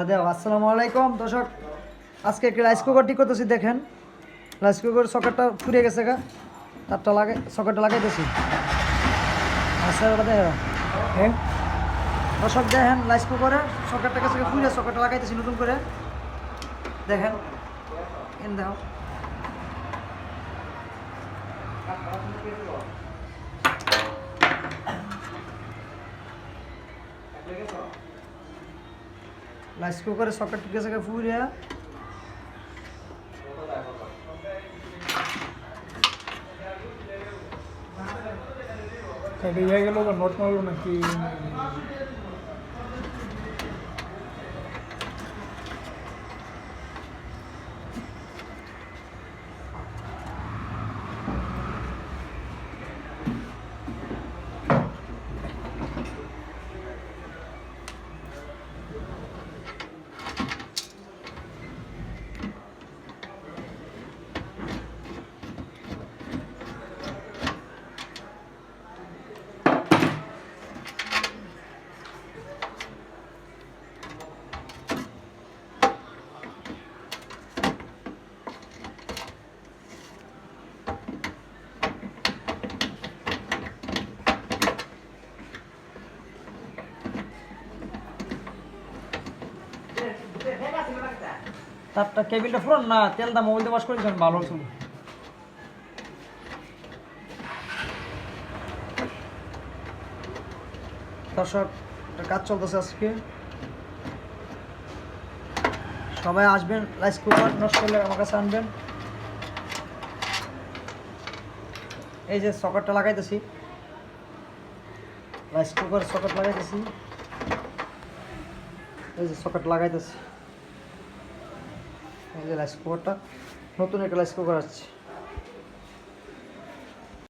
আসসালামু আলাইকুম দর্শক, আজকে একটি রাইস কুকার ঠিক করতেছি। দেখেন রাইস কুকার সকেটটা ফুরিয়ে গেছে, তারটা সকেটটা লাগাইতেছি। আচ্ছা হ্যাঁ দর্শক, দেখেন রাইস কুকারের সকেটটা কাছে ফুরিয়ে সকেটটা লাগাইতেছি নতুন করে। দেখেন দেখো রাইস কুকারের সকেট গেছে ফুরিয়া। ইয়ে গেল বা নোট মারলো নাকি? তারটা কেবিলটা ফুরান না, তেল দা মোবাইল দিয়ে ওয়াশ করে দিচ্ছেন ভালো ছিল। দর্শক, একটা কাজ চলতেছে আজকে। সবাই আসবেন, রাইস কুকার নষ্ট করলে আমার কাছে আনবেন। এই যে সকেটটা লাগাইতেছি, রাইস কুকার সকেট লাগাইতেছি। এই যে সকেট লাগাইতেছি, এই যে রাইস কুকারটা, নতুন একটা রাইস কুকার আসছে।